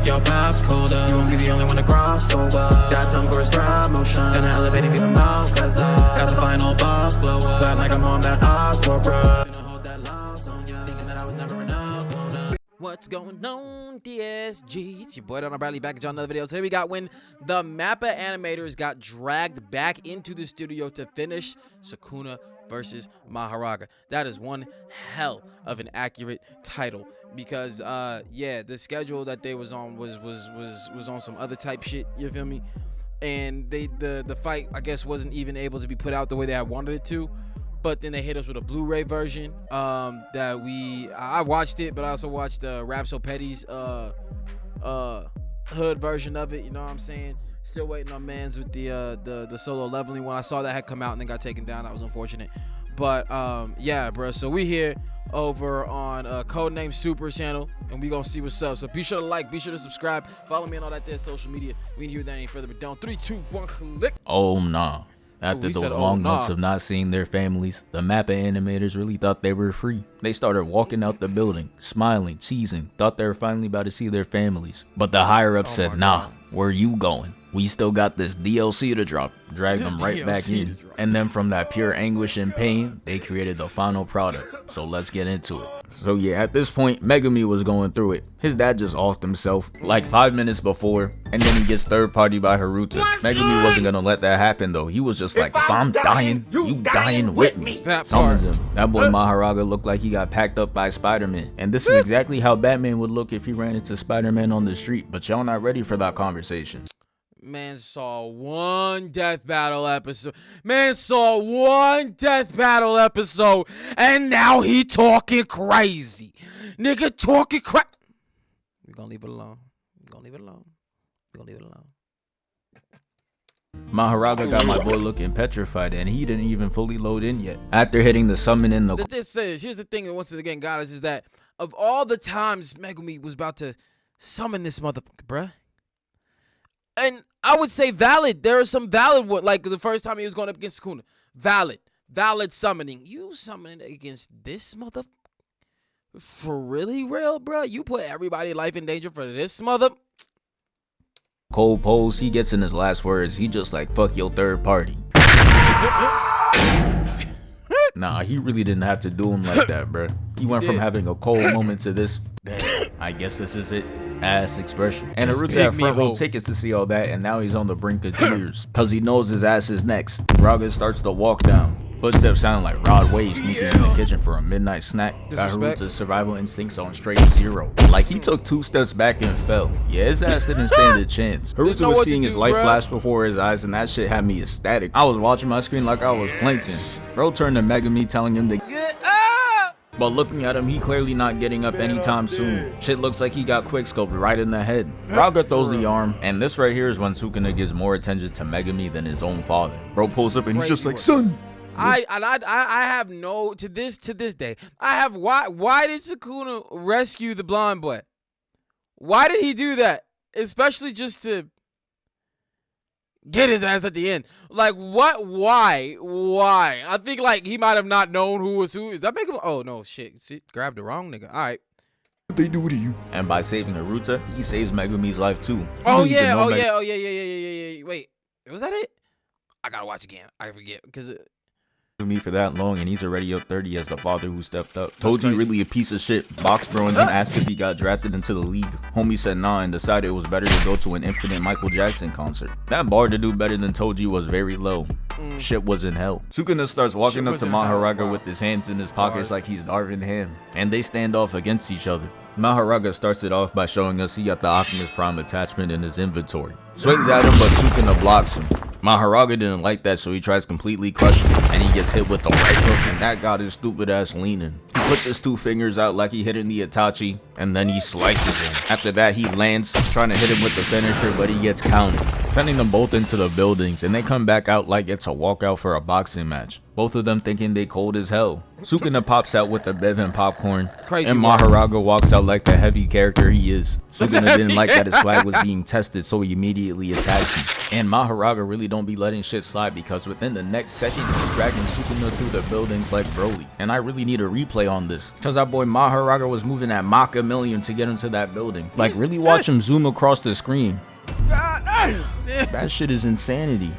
your path's colder. You won't be the only one to cross over. Got time for a grab motion. Gonna elevate and get them out, cause I got the final boss glow up. Felt like I'm on that Oscar, bruh. Gonna hold that loss on ya. Thinking that I was never enough. What's going on, DSG? It's your boy Darrnell Bradley back at y'all another video. Today we got when the mappa animators got dragged back into the studio to finish Sukuna versus Mahoraga. That is one hell of an accurate title because yeah, the schedule that they was on was on some other type shit, you feel me? And the fight, I guess, wasn't even able to be put out the way they had wanted it to. But then they hit us with a Blu-ray version that I watched it, but I also watched Rap So Petty's hood version of it. You know what I'm saying? Still waiting on mans with the solo leveling one. I saw that had come out and then got taken down. That was unfortunate. But yeah, bro. So we here over on Codename Super channel, and we gonna see what's up. So be sure to like, be sure to subscribe, follow me on all that there social media. We need to hear that any further, but don't. 3, 2, 1, click. Oh nah. After those long months of not seeing their families, the mappa animators really thought they were free. They started walking out the building, smiling, cheesing, thought they were finally about to see their families. But the higher-ups said, nah, where you going? We still got this DLC to drop. Drag them right back in. And then from that pure anguish and pain, they created the final product. So let's get into it. So yeah, at this point, Megumi was going through it. His dad just offed himself like 5 minutes before, and then he gets third party by Haruta. Megumi wasn't gonna let that happen though. He was just like, if I'm dying, you dying with me. Summons him. That boy Mahoraga looked like he got packed up by Spider-Man. And this is exactly how Batman would look if he ran into Spider-Man on the street, but y'all not ready for that conversation. Man saw one death battle episode. Man saw one death battle episode, and now he talking crazy. Nigga talking crazy. We gonna leave it alone. We gonna leave it alone. We gonna leave it alone. Mahoraga got my boy looking petrified, and he didn't even fully load in yet. After hitting the summon in the... This is, here's the thing that once again got us, is that of all the times Megumi was about to summon this motherfucker, bruh. And I would say valid. There are some valid ones. Like the first time he was going up against Sukuna. Valid summoning. You summoning against this mother? For really real, bro? You put everybody's life in danger for this mother? Cold pose, he gets in his last words. He just like, fuck your third party. Nah, he really didn't have to do him like that, bro. He went from having a cold moment to this, damn, I guess this is it, ass expression. And Haruta had front row tickets to see all that, and now he's on the brink of tears because he knows his ass is next. Raga starts to walk down. Footsteps sound like Rod Wave sneaking in the kitchen for a midnight snack. Got Haruta's survival instincts on straight 0. Like he took 2 steps back and fell. Yeah, his ass didn't stand a chance. Haruta was seeing his life flash before his eyes, and that shit had me ecstatic. I was watching my screen like I was Plankton. Bro turned to Megumi telling him to get up. But looking at him, he clearly not getting up anytime soon. Shit looks like he got quickscoped right in the head. Raga throws the arm, and this right here is when Sukuna gives more attention to Megumi than his own father. Bro pulls up and he's just like, son. I have no to this day. I have why did Sukuna rescue the blonde boy? Why did he do that? Especially just to get his ass at the end. Like what? Why? I think like he might have not known who was who. Is that make him? Oh no, shit! See, grabbed the wrong nigga. All right. What they do to you? And by saving Haruta, he saves Megumi's life too. Oh yeah. Wait, was that it? I gotta watch again. I forget because. Me for that long, and he's already up 30 as the father who stepped up. Toji really a piece of shit. Box throwing him asked if he got drafted into the league. Homie said nah and decided it was better to go to an infinite Michael Jackson concert. That bar to do better than Toji was very low. Shit was in hell. Sukuna starts walking up to Mahoraga with his hands in his pockets like he's Darvin Ham, and they stand off against each other. Mahoraga starts it off by showing us he got the Optimus Prime attachment in his inventory. Swings at him, but Sukuna blocks him. Mahoraga didn't like that, so he tries completely crushing him, and he gets hit with the right hook, and that got his stupid ass leaning. He puts his 2 fingers out like he hitting the Itachi, and then he slices him. After that, he lands, trying to hit him with the finisher, but he gets countered, sending them both into the buildings, and they come back out like it's a walkout for a boxing match. both of them thinking they cold as hell. Sukuna pops out with the bev and popcorn, Crazy and word. Mahoraga walks out like the heavy character he is. Sukuna didn't like that his swag was being tested, so he immediately attacks him. And Mahoraga really don't be letting shit slide, because within the next second, he's dragging Sukuna through the buildings like Broly. And I really need a replay on this, because that boy Mahoraga was moving at Mach a million to get into that building. Like, really watch him zoom across the screen. That shit is insanity.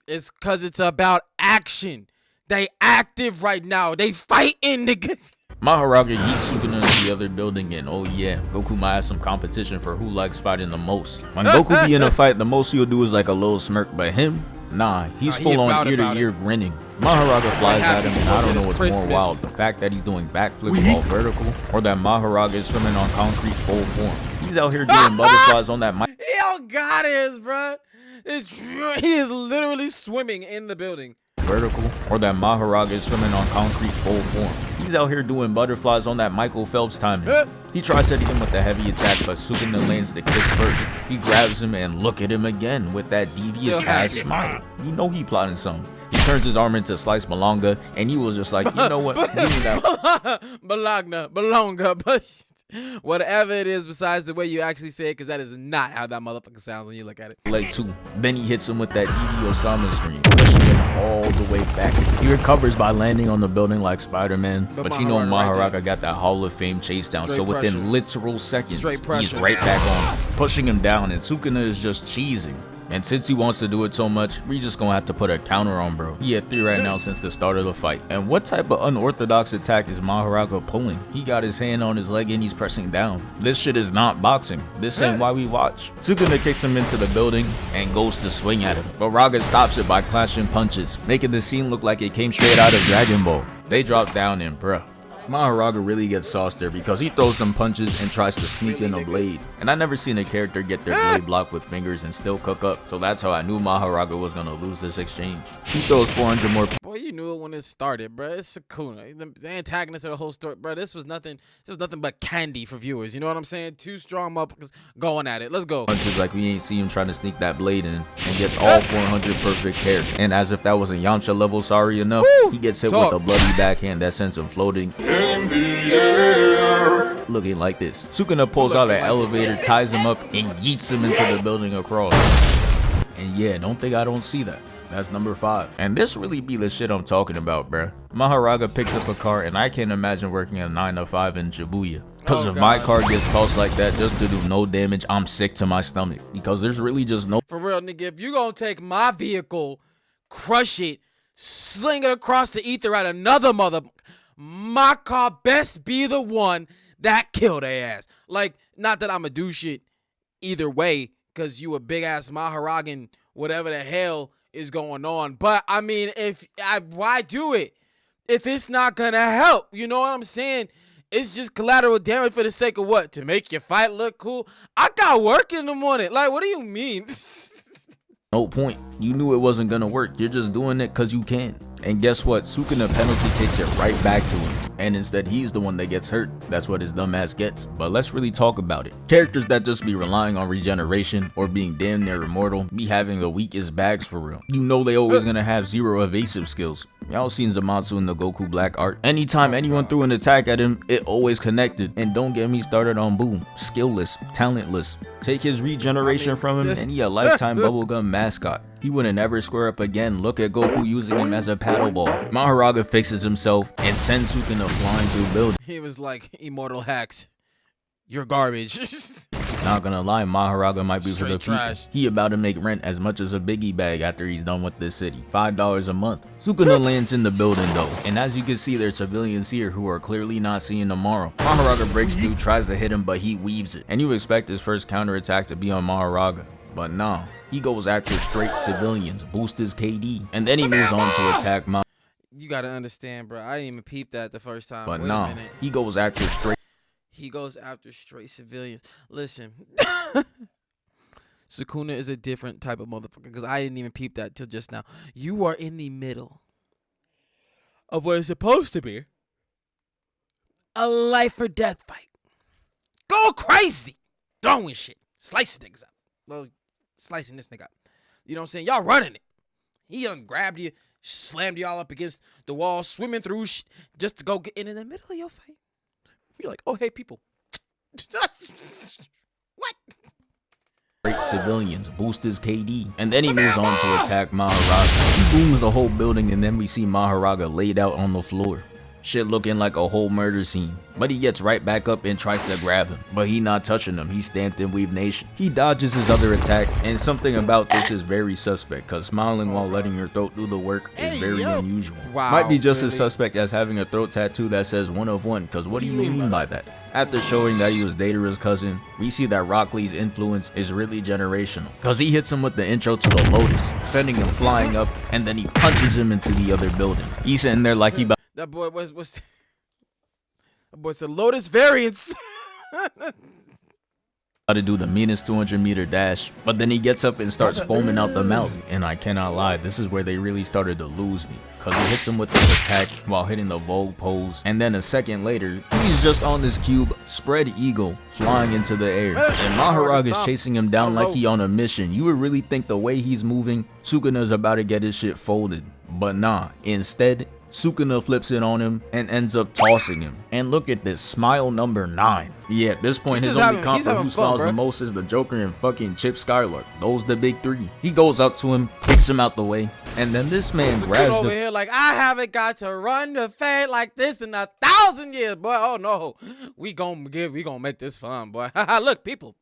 It's cause it's about action. They active right now. They fighting, nigga. Mahoraga yeets Sukuna into the other building, and oh yeah, Goku might have some competition for who likes fighting the most. When Goku be in a fight, the most he'll do is like a little smirk, but him, nah, he's full on ear to ear grinning. Mahoraga flies at him, and I don't know what's more wild, the fact that he's doing backflips all vertical, or that Mahoraga is swimming on concrete full form. He's out here doing butterflies on that mic. Yo, God is, bruh. He is literally swimming in the building. Vertical, or that Mahoraga is swimming on concrete full form. He's out here doing butterflies on that Michael Phelps timing. He tries hitting him with a heavy attack, but Sukuna lands the kick first. He grabs him, and look at him again with that devious ass smile. You know he plotting something. He turns his arm into Slice Malonga, and he was just like, you know what? Give me that. Belonga, but whatever it is besides the way you actually say it, because that is not how that motherfucker sounds when you look at it. Leg 2. Then he hits him with that Edie Osama screen, pushing him all the way back. He recovers by landing on the building like Spider-Man, but you know Mahoraga got that Hall of Fame chase down, so within literal seconds, he's right back on him, pushing him down, and Sukuna is just cheesing. And since he wants to do it so much, we just gonna have to put a counter on bro. He at 3 right now since the start of the fight. And what type of unorthodox attack is Mahoraga pulling? He got his hand on his leg and he's pressing down. This shit is not boxing. This ain't why we watch. Sukuna kicks him into the building and goes to swing at him, but Raga stops it by clashing punches, making the scene look like it came straight out of Dragon Ball. They drop down and bruh, Mahoraga really gets sauced there, because he throws some punches and tries to sneak in a blade. And I never seen a character get their blade blocked with fingers and still cook up, so that's how I knew Mahoraga was gonna lose this exchange. He throws 400 more. Boy, you knew it when it started, bro. It's Sukuna, the antagonist of the whole story, bro. This was nothing but candy for viewers. You know what I'm saying? Two strong motherfuckers going at it. Let's go. Punches like we ain't see him trying to sneak that blade in, and gets all 400 perfect hair. And as if that wasn't Yamcha level sorry enough, he gets hit with a bloody backhand that sends him floating in the air, looking like this. Sukuna pulls out an elevator, ties him up, and yeets him into the building across. And yeah, don't think I don't see that. That's number 5. And this really be the shit I'm talking about, bruh. Mahoraga picks up a car, and I can't imagine working a 9 to 5 in Shibuya. Because if my car gets tossed like that just to do no damage, I'm sick to my stomach. Because there's really just no... For real, nigga, if you gonna take my vehicle, crush it, sling it across the ether at another mother... My car best be the one that killed their ass. Like, not that I'ma do shit either way, because you a big-ass Mahoragan, whatever the hell is going on. But, I mean, why do it if it's not gonna help? You know what I'm saying? It's just collateral damage for the sake of what? To make your fight look cool? I got work in the morning. Like, what do you mean? No point. You knew it wasn't gonna work. You're just doing it because you can. And guess what? Sukuna penalty kicks it right back to him. And instead, he's the one that gets hurt. That's what his dumb ass gets. But let's really talk about it. Characters that just be relying on regeneration or being damn near immortal be having the weakest bags for real. You know they always gonna have 0 evasive skills. Y'all seen Zamatsu in the Goku Black art. Anytime anyone threw an attack at him, it always connected. And don't get me started on Boom. Skillless, talentless. Take his regeneration from him and he a lifetime bubblegum mascot. He wouldn't ever square up again. Look at Goku using him as a paddle ball. Mahoraga fixes himself and sends Sukuna flying through buildings. He was like, immortal hacks, you're garbage. Not gonna lie, Mahoraga might be Straight for the trash. people. He about to make rent as much as a biggie bag after he's done with this city. $5 a month. Sukuna lands in the building though, and as you can see, there's civilians here who are clearly not seeing tomorrow. Mahoraga breaks through, tries to hit him, but he weaves it. And you expect his first counterattack to be on Mahoraga, but nah. He goes after straight civilians, boost his KD, and then he moves on to attack Ma. You gotta understand, bro. I didn't even peep that the first time. But Wait nah, a minute. he goes after straight. He goes after straight civilians. Listen, Sukuna is a different type of motherfucker, because I didn't even peep that till just now. You are in the middle of what is supposed to be a life or death fight. Go crazy, throwing shit, slicing niggas up. Well, slicing this nigga up. You know what I'm saying? Y'all running it. He done grabbed you, slammed y'all up against the wall, swimming through just to go get in the middle of your fight. You're like, oh, hey, people. What? Break civilians, boost his KD, and then he moves on to attack Mahoraga. He booms the whole building, and then we see Mahoraga laid out on the floor. Shit looking like a whole murder scene, but he gets right back up and tries to grab him, but he not touching him. He's stamped in Weave Nation. He dodges his other attack, and something about this is very suspect, cause smiling while letting your throat do the work is very unusual. Wow, might be just really? as suspect as having a throat tattoo that says 1 of 1, cause what do you mean by that? After showing that he was Datara's cousin, we see that Rock Lee's influence is really generational, cause he hits him with the intro to the Lotus, sending him flying up, and then he punches him into the other building. He's sitting there like he about That boy was that boy said Lotus variants. to do the meanest 200-meter dash, but then he gets up and starts foaming out the mouth, and I cannot lie, this is where they really started to lose me, cause he hits him with this attack while hitting the Vogue pose, and then a second later he's just on this cube, spread eagle, flying into the air, and Mahoraga is chasing him down like he on a mission. You would really think the way he's moving, Sukuna's about to get his shit folded, but nah, instead Sukuna flips it on him and ends up tossing him. And look at this, smile number 9. Yeah, at this point, his only comp who smiles the most is the Joker and fucking Chip Skylark. Those the big 3. He goes up to him, kicks him out the way, and then this man grabs over here like, I haven't got to run the fade like this in 1,000 years, boy. Oh no, we gonna make this fun, boy. Look, people.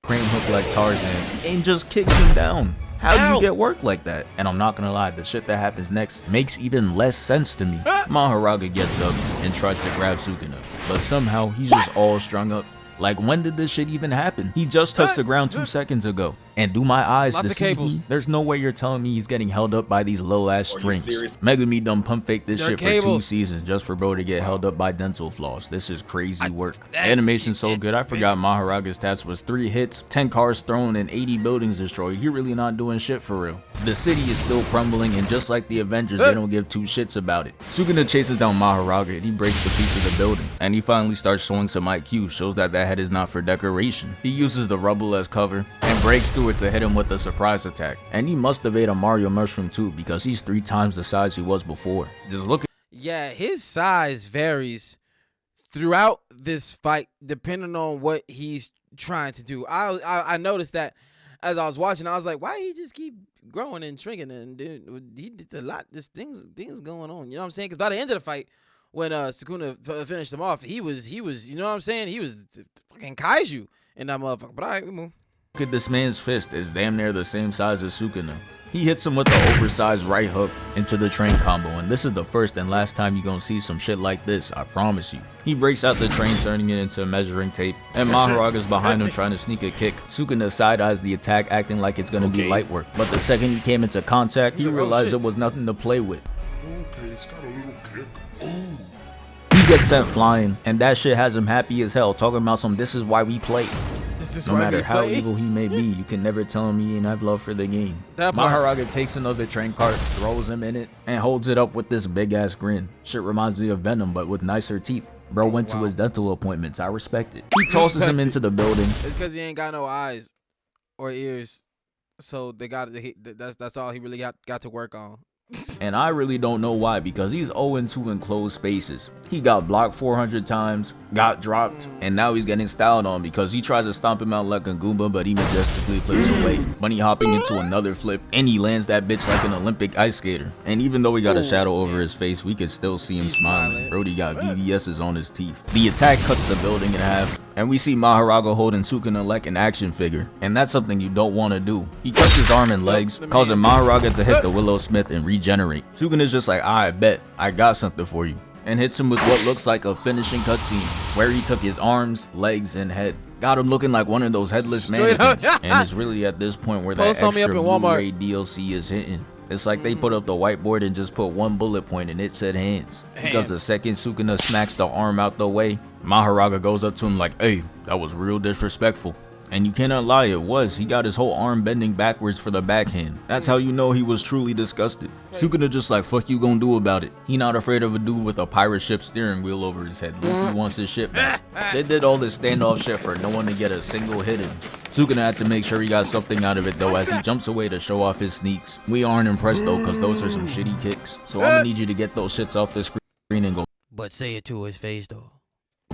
crane hook like Tarzan and just kicks him down. How do you get work like that? And I'm not gonna lie, the shit that happens next makes even less sense to me. Mahoraga gets up and tries to grab Sukuna, but somehow he's just all strung up. Like, when did this shit even happen? He just touched the ground 2 seconds ago. And do my eyes deceive me? There's no way you're telling me he's getting held up by these low ass strings. Megumi done pump fake this shit for 2 seasons just for bro to get held up by dental floss. This is crazy work. The animation's so good, I forgot Mahoraga's stats was 3 hits, 10 cars thrown, and 80 buildings destroyed. He really not doing shit for real. The city is still crumbling, and just like the Avengers, they don't give 2 shits about it. Sukuna chases down Mahoraga, and he breaks the piece of the building. And he finally starts showing some IQ, shows that head is not for decoration. He uses the rubble as cover, and breaks through it to hit him with a surprise attack. And he must have ate a Mario mushroom too, because he's 3 times the size he was before. Just look at— yeah, his size varies throughout this fight depending on what he's trying to do. I noticed that as I was watching. I was like, why he just keep growing and shrinking? And dude, he did a lot. There's things going on. You know what I'm saying? Because by the end of the fight, when Sukuna finished him off, he was, you know what I'm saying? He was fucking kaiju in that motherfucker. But all right, we move. Look at this man's fist, it's damn near the same size as Sukuna. He hits him with the oversized right hook into the train combo, and this is the first and last time you're gonna see some shit like this, I promise you. He breaks out the train, turning it into measuring tape, and Mahoraga's behind him trying to sneak a kick. Sukuna side-eyes the attack, acting like it's gonna be light work, but the second he came into contact, he realized it was nothing to play with. Okay, it's got a little kick. Ooh. He gets sent flying, and that shit has him happy as hell, talking about some "this is why we play." No matter how evil he may be, you can never tell him he ain't have love for the game. Mahoraga takes another train cart, throws him in it, and holds it up with this big ass grin. Shit reminds me of Venom, but with nicer teeth. Bro went to his dental appointments, I respect it. He tosses him into the building. It's because he ain't got no eyes or ears, so that's all he really got to work on. And I really don't know why, because he's 0-2 in closed spaces. He got blocked 400 times, got dropped, and now he's getting styled on because he tries to stomp him out like a Goomba, but he majestically flips away. Bunny hopping into another flip, and he lands that bitch like an Olympic ice skater. And even though he got a shadow over his face, we can still see him smiling. Brody got VVS's on his teeth. The attack cuts the building in half, and we see Mahoraga holding Sukuna like an action figure. And that's something you don't want to do. He cuts his arm and legs, causing Mahoraga to hit the Willow Smith and regenerate. Sukuna's just like, I bet, I got something for you. And hits him with what looks like a finishing cutscene, where he took his arms, legs, and head. Got him looking like one of those headless mannequins. And it's really at this point where that extra Blu-ray DLC is hitting. It's like they put up the whiteboard and just put 1 bullet point and it said hands. Because the second Sukuna smacks the arm out the way, Mahoraga goes up to him like, hey, that was real disrespectful. And you cannot lie, it was. He got his whole arm bending backwards for the backhand. That's how you know he was truly disgusted. Sukuna just like, fuck you gonna do about it? He not afraid of a dude with a pirate ship steering wheel over his head. He wants his shit back. They did all this standoff shit for no one to get a single hit in. Sukuna had to make sure he got something out of it though as he jumps away to show off his sneaks. We aren't impressed though cause those are some shitty kicks. So I'm gonna need you to get those shits off the screen and go But say it to his face though.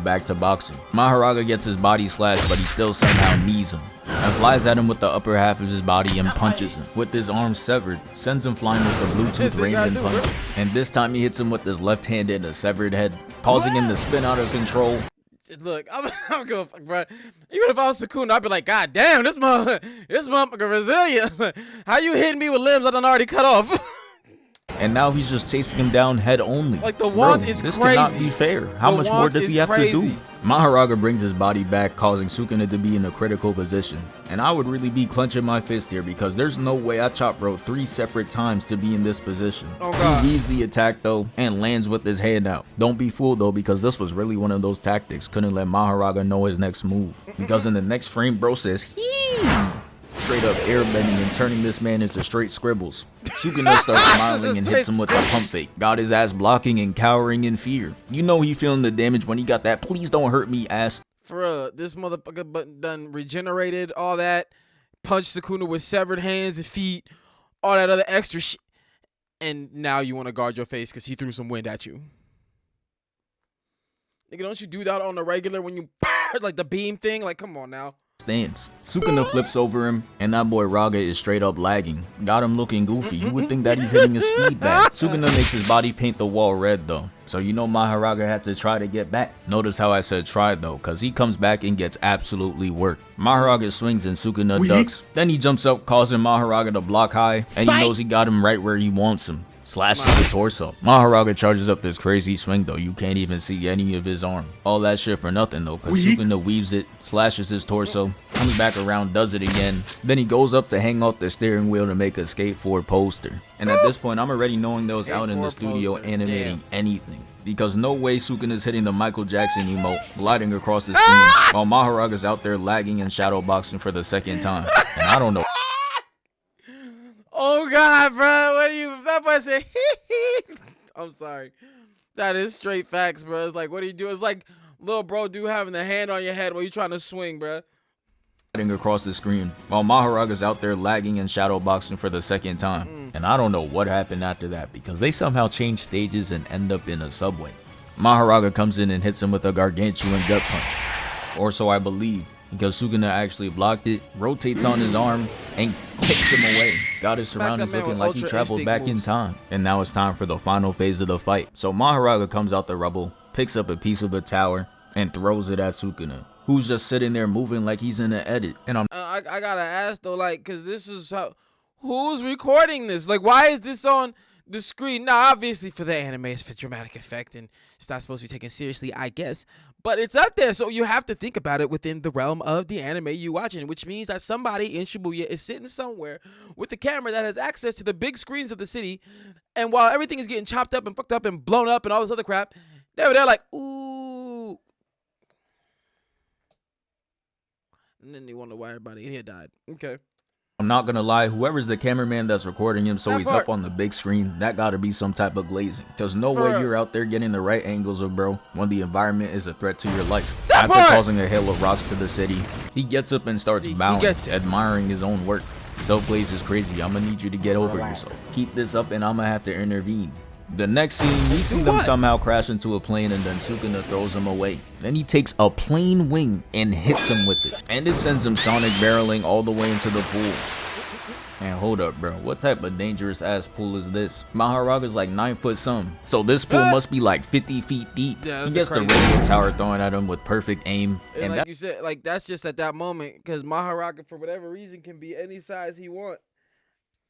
back to boxing. Mahoraga gets his body slashed, but he still somehow knees him and flies at him with the upper half of his body and punches him with his arm severed, sends him flying with the Bluetooth Raven punch. And this time he hits him with his left hand in a severed head, causing him to spin out of control. Look, I'm gonna fuck, bro. Even if I was Sukuna, I'd be like, God damn, this motherfucker resilient. How you hitting me with limbs I done already cut off? And now he's just chasing him down head only. Like the want is this crazy. This cannot be fair. How much more does he have to do? Mahoraga brings his body back, causing Sukuna to be in a critical position. And I would really be clenching my fist here because there's no way I chop bro 3 separate times to be in this position. Oh God. He leaves the attack though and lands with his hand out. Don't be fooled though because this was really one of those tactics. Couldn't let Mahoraga know his next move. Because in the next frame bro says straight up airbending and turning this man into straight scribbles. Sukuna starts smiling and hits him with the pump fake. Got his ass blocking and cowering in fear. You know he feeling the damage when he got that please don't hurt me ass. For this motherfucker done regenerated, all that. Punched Sukuna with severed hands and feet. All that other extra shit. And now you want to guard your face because he threw some wind at you. Nigga, don't you do that on the regular when you like the beam thing? Like, come on now. Stance. Sukuna flips over him, and that boy Raga is straight up lagging. Got him looking goofy. You would think that he's hitting his speed back. Sukuna makes his body paint the wall red though. So you know Mahoraga had to try to get back. Notice how I said try though, cause he comes back and gets absolutely worked. Mahoraga swings and Sukuna ducks. Then he jumps up, causing Mahoraga to block high, and he knows he got him right where he wants him. Slashes the torso. Mahoraga charges up this crazy swing though. You can't even see any of his arm. All that shit for nothing though, cause Sukuna weaves it, slashes his torso, comes back around, does it again. Then he goes up to hang off the steering wheel to make a skateboard poster. And at this point, I'm already knowing those out in the studio animating anything. Because no way Sukuna's hitting the Michael Jackson emote, gliding across the screen, while Mahoraga's out there lagging and shadow boxing for the second time. And I don't know. Oh God, bro, what do you? That boy said, I'm sorry. That is straight facts, bro. It's like, what do you do? It's like little bro do having the hand on your head while you trying to swing, bro. Across the screen, while Mahoraga's out there lagging and shadow boxing for the second time. And I don't know what happened after that because they somehow change stages and end up in a subway. Mahoraga comes in and hits him with a gargantuan gut punch. Or so I believe. Because Sukuna actually blocked it, rotates on his arm, and kicks him away. Got his surroundings looking like he traveled back in time. And now it's time for the final phase of the fight. So Mahoraga comes out the rubble, picks up a piece of the tower, and throws it at Sukuna, who's just sitting there moving like he's in an edit. And I gotta ask though, like, cause this is how, who's recording this? Like, why is this on the screen? Now, obviously for the anime, it's for dramatic effect, and it's not supposed to be taken seriously, I guess. But it's up there, so you have to think about it within the realm of the anime you watching, which means that somebody in Shibuya is sitting somewhere with a camera that has access to the big screens of the city, and while everything is getting chopped up and fucked up and blown up and all this other crap, they're like, ooh. And then they wonder why everybody in here died. Okay. I'm not gonna lie, whoever's the cameraman that's recording him so he's up on the big screen, that gotta be some type of glazing. Cause no way you're out there getting the right angles of bro when the environment is a threat to your life. After causing a hail of rocks to the city, he gets up and starts bowing, admiring his own work. Self-glaze is crazy, I'ma need you to get over yourself. Keep this up and I'ma have to intervene. The next scene, we see them somehow crash into a plane and then Sukuna throws him away. Then he takes a plane wing and hits him with it. And it sends him sonic barreling all the way into the pool. And hold up, bro. What type of dangerous ass pool is this? Mahoraga's like 9 foot some. So this pool must be like 50 feet deep. Yeah, he gets the radio tower thrown at him with perfect aim. And like you said, like that's just at that moment because Mahoraga, for whatever reason, can be any size he wants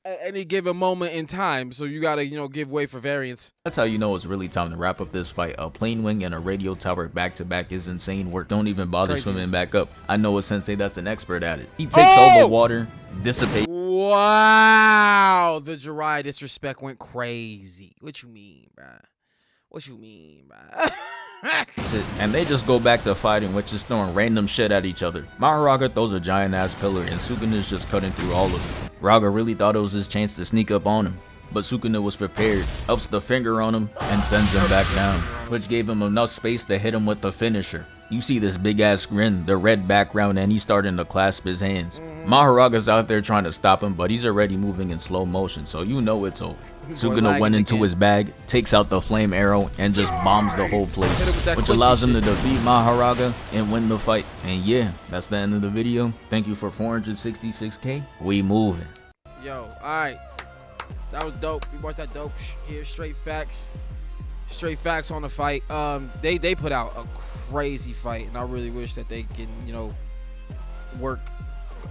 at any given moment in time. So you gotta, give way for variance. That's how you know it's really time to wrap up this fight. A plane wing and a radio tower back to back is insane work. Don't even bother swimming back up. I know a sensei that's an expert at it. He takes all the water, dissipates. Wow, the Jirai disrespect went crazy. What you mean, bruh? What you mean, bruh? And they just go back to fighting, which is throwing random shit at each other. Mahoraga throws a giant ass pillar and Sukuna's just cutting through all of it. Raga really thought it was his chance to sneak up on him, but Sukuna was prepared, ups the finger on him and sends him back down, which gave him enough space to hit him with the finisher. You see this big ass grin, the red background, and he's starting to clasp his hands. Mahoraga's out there trying to stop him, but he's already moving in slow motion, so you know it's over. Sukuna went into his bag, takes out the flame arrow, and just bombs the whole place, which allows him to defeat Mahoraga and win the fight. And yeah, that's the end of the video. Thank you for 466K. We moving. Yo, alright. That was dope. We watched that dope here. Straight facts on the fight. They put out a crazy fight, and I really wish that they can, you know, work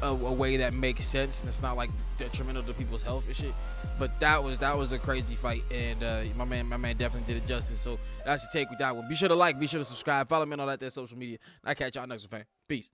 a way that makes sense and it's not like detrimental to people's health and shit. But that was a crazy fight, and my man definitely did it justice. So that's the take with that one. Be sure to like, be sure to subscribe, follow me on all that social media. And I catch y'all next one, fam. Peace.